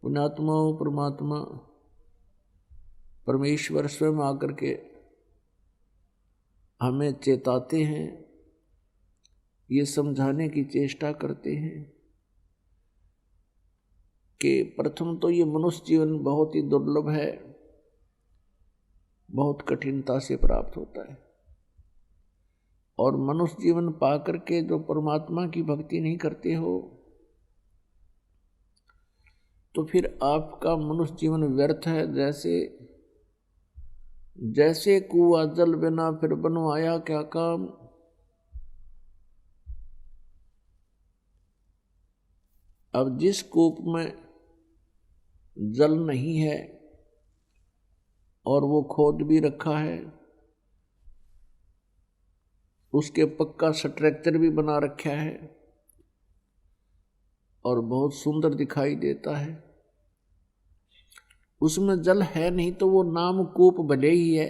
पुण्यात्मा परमात्मा परमेश्वर स्वयं आकर के हमें चेताते हैं, ये समझाने की चेष्टा करते हैं कि प्रथम तो ये मनुष्य जीवन बहुत ही दुर्लभ है, बहुत कठिनता से प्राप्त होता है। और मनुष्य जीवन पाकर के जो परमात्मा की भक्ति नहीं करते हो तो फिर आपका मनुष्य जीवन व्यर्थ है। जैसे कुआं जल बिना फिर बनवाया क्या काम। अब जिस कूप में जल नहीं है और वो खोद भी रखा है, उसके पक्का स्ट्रक्चर भी बना रखा है और बहुत सुंदर दिखाई देता है, उसमें जल है नहीं तो वो नाम कूप भले ही है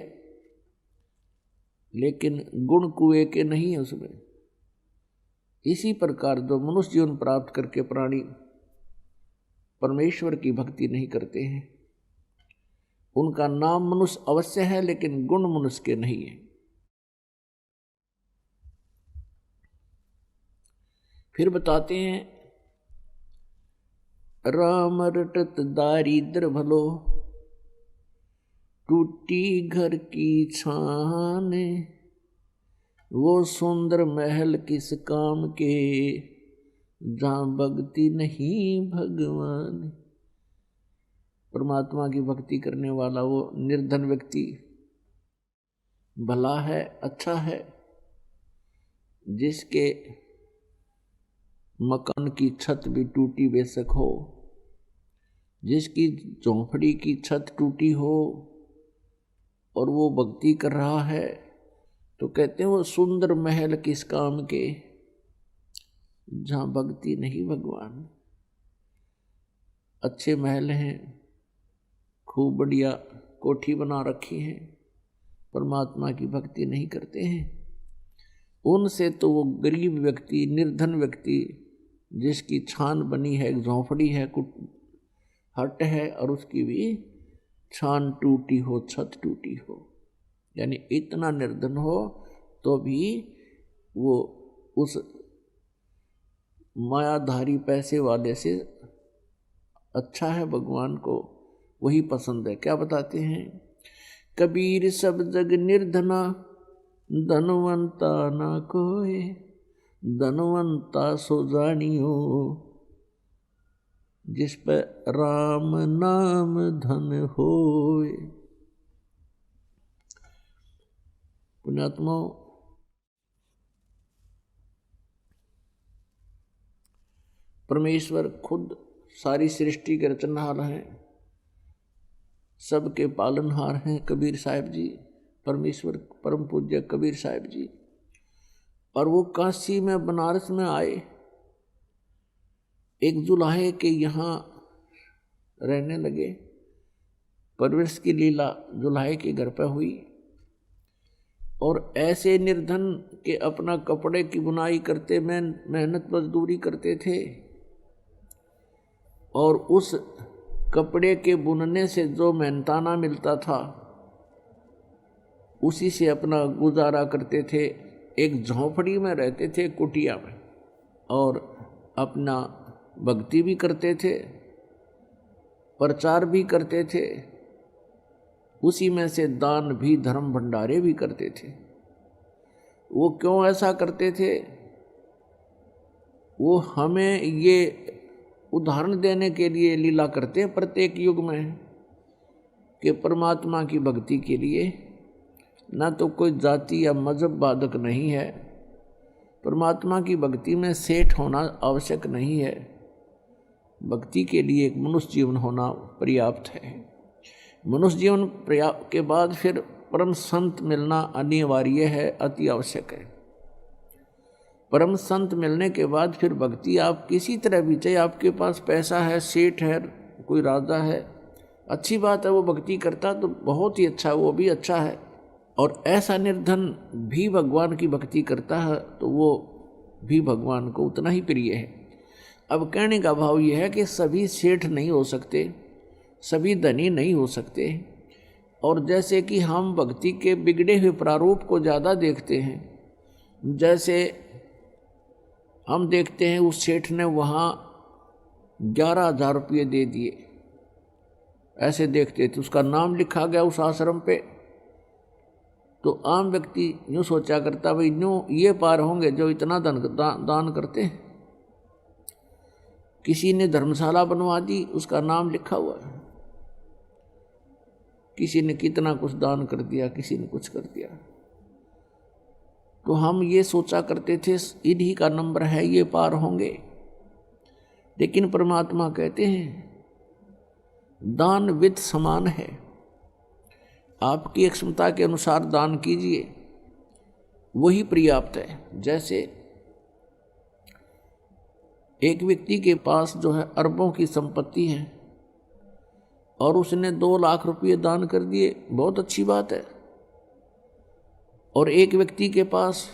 लेकिन गुण कुएं के नहीं है उसमें। इसी प्रकार जो मनुष्य जीवन प्राप्त करके प्राणी परमेश्वर की भक्ति नहीं करते हैं, उनका नाम मनुष्य अवश्य है लेकिन गुण मनुष्य के नहीं है। फिर बताते हैं, राम रटत दारिद्र भलो, टूटी घर की छान, वो सुंदर महल किस काम के, जहाँ भक्ति नहीं भगवान। परमात्मा की भक्ति करने वाला वो निर्धन व्यक्ति भला है, अच्छा है, जिसके मकान की छत भी टूटी बेशक हो, जिसकी झोंपड़ी की छत टूटी हो और वो भक्ति कर रहा है, तो कहते हैं वो सुंदर महल किस काम के, जहाँ भक्ति नहीं भगवान। अच्छे महल हैं, खूब बढ़िया कोठी बना रखी है, परमात्मा की भक्ति नहीं करते हैं। उनसे तो वो गरीब व्यक्ति, निर्धन व्यक्ति, जिसकी छान बनी है, एक झोंपड़ी है, हट है और उसकी भी छान टूटी हो, छत टूटी हो, यानी इतना निर्धन हो तो भी वो उस मायाधारी पैसे वाले से अच्छा है, भगवान को वही पसंद है। क्या बताते हैं, कबीर सब जग निर्धना, धनवंता ना कोय, धनवंता सो जानियो, जिस पर राम नाम धन होए। पुण्यात्मा, परमेश्वर खुद सारी सृष्टि के रचनहार हैं, सबके पालनहार हैं कबीर साहब जी, परमेश्वर परम पूज्य कबीर साहब जी। और वो काशी में, बनारस में आए, एक जुलाहे के यहाँ रहने लगे। परवरिश की लीला जुलाहे के घर पर हुई और ऐसे निर्धन के अपना कपड़े की बुनाई करते, मेहनत मजदूरी करते थे और उस कपड़े के बुनने से जो मेहनताना मिलता था उसी से अपना गुजारा करते थे। एक झोंपड़ी में रहते थे, कुटिया में, और अपना भक्ति भी करते थे, प्रचार भी करते थे, उसी में से दान भी, धर्म भंडारे भी करते थे। वो क्यों ऐसा करते थे, वो हमें ये उदाहरण देने के लिए लीला करते हैं प्रत्येक युग में कि परमात्मा की भक्ति के लिए ना तो कोई जाति या मजहब बाधक नहीं है, परमात्मा की भक्ति में सेठ होना आवश्यक नहीं है, भक्ति के लिए एक मनुष्य जीवन होना पर्याप्त है। मनुष्य जीवन के बाद फिर परम संत मिलना अनिवार्य है, अति आवश्यक है। परम संत मिलने के बाद फिर भक्ति आप किसी तरह भी, चाहे आपके पास पैसा है, सेठ है, कोई राजा है, अच्छी बात है, वो भक्ति करता तो बहुत ही अच्छा, वो भी अच्छा है। और ऐसा निर्धन भी भगवान की भक्ति करता है तो वो भी भगवान को उतना ही प्रिय है। अब कहने का भाव यह है कि सभी सेठ नहीं हो सकते, सभी धनी नहीं हो सकते। और जैसे कि हम भक्ति के बिगड़े हुए प्रारूप को ज़्यादा देखते हैं, जैसे हम देखते हैं उस सेठ ने वहाँ 11,000 रुपये दे दिए, ऐसे देखते थे, उसका नाम लिखा गया उस आश्रम पे, तो आम व्यक्ति यूँ सोचा करता भाई यूँ ये पार होंगे जो इतना दान करते हैं। किसी ने धर्मशाला बनवा दी, उसका नाम लिखा हुआ है, किसी ने कितना कुछ दान कर दिया, किसी ने कुछ कर दिया, तो हम ये सोचा करते थे इन्हीं का नंबर है, ये पार होंगे। लेकिन परमात्मा कहते हैं दान विद समान है, आपकी क्षमता के अनुसार दान कीजिए, वही पर्याप्त है। जैसे एक व्यक्ति के पास जो है अरबों की संपत्ति है और उसने 2 लाख रुपये दान कर दिए, बहुत अच्छी बात है। और एक व्यक्ति के पास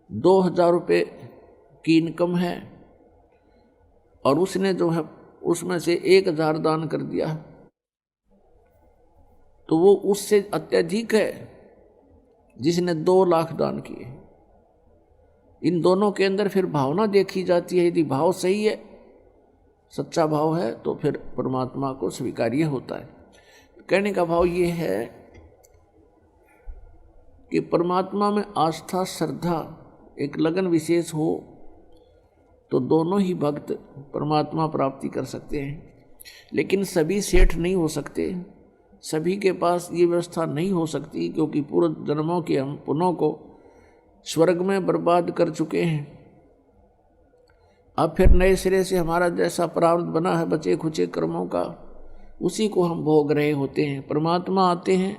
2,000 रुपये की इनकम है और उसने जो है उसमें से 1,000 दान कर दिया, तो वो उससे अत्यधिक है जिसने 2 लाख दान किए। इन दोनों के अंदर फिर भावना देखी जाती है, यदि भाव सही है, सच्चा भाव है, तो फिर परमात्मा को स्वीकार्य होता है। कहने का भाव ये है कि परमात्मा में आस्था, श्रद्धा, एक लगन विशेष हो तो दोनों ही भक्त परमात्मा प्राप्ति कर सकते हैं। लेकिन सभी सेठ नहीं हो सकते, सभी के पास ये व्यवस्था नहीं हो सकती, क्योंकि पूर्व जन्मों के हम पुण्यों को स्वर्ग में बर्बाद कर चुके हैं। अब फिर नए सिरे से हमारा जैसा प्रारब्ध बना है बचे खुचे कर्मों का, उसी को हम भोग रहे होते हैं। परमात्मा आते हैं,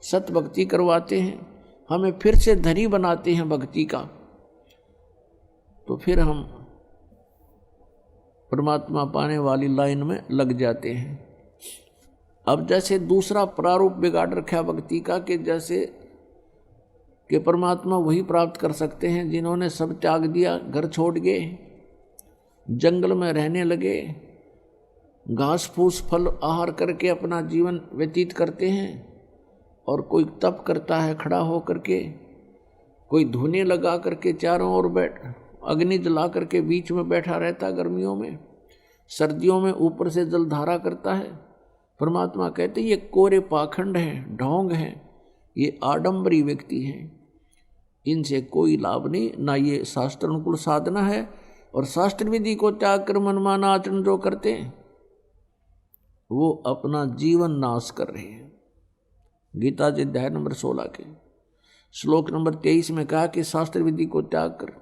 सत भक्ति करवाते हैं, हमें फिर से धनी बनाते हैं भक्ति का, तो फिर हम परमात्मा पाने वाली लाइन में लग जाते हैं। अब जैसे दूसरा प्रारूप बिगाड़ रखा भक्ति का कि जैसे कि परमात्मा वही प्राप्त कर सकते हैं जिन्होंने सब त्याग दिया, घर छोड़ गए, जंगल में रहने लगे, घास फूस फल आहार करके अपना जीवन व्यतीत करते हैं। और कोई तप करता है खड़ा हो करके, कोई धुने लगा करके चारों ओर अग्नि जला करके बीच में बैठा रहता गर्मियों में, सर्दियों में ऊपर से जलधारा करता है। परमात्मा कहते ये कोरे पाखंड हैं, ढोंग हैं, ये आडंबरी व्यक्ति हैं, इनसे कोई लाभ नहीं, ना ये शास्त्र अनुकूल साधना है। और शास्त्र विधि को त्याग कर मनमाना आचरण जो करते हैं वो अपना जीवन नाश कर रहे हैं। गीता जी अध्याय नंबर 16 के श्लोक नंबर 23 में कहा कि शास्त्र विधि को त्याग कर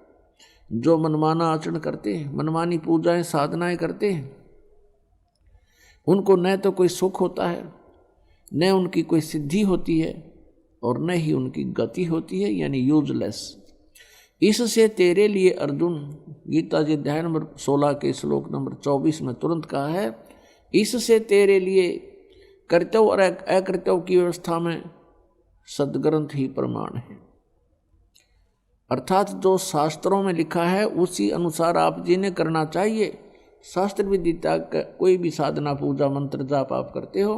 जो मनमाना आचरण करते हैं, मनमानी पूजाएं साधनाएं करते हैं, उनको न तो कोई सुख होता है, न उनकी कोई सिद्धि होती है, और न ही उनकी गति होती है, यानी यूजलेस। इससे तेरे लिए अर्जुन, गीता जी अध्याय नंबर 16 के श्लोक नंबर 24 में तुरंत कहा है, इससे तेरे लिए कर्तव्य और अकर्तव्य की व्यवस्था में सदग्रंथ ही प्रमाण है। अर्थात जो शास्त्रों में लिखा है उसी अनुसार आप जी ने करना चाहिए। शास्त्र विधि त्याग कोई भी साधना पूजा मंत्र जाप आप करते हो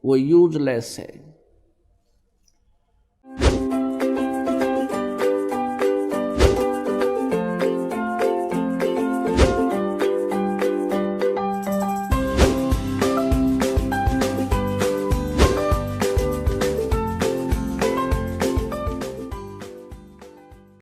वो यूजलेस है।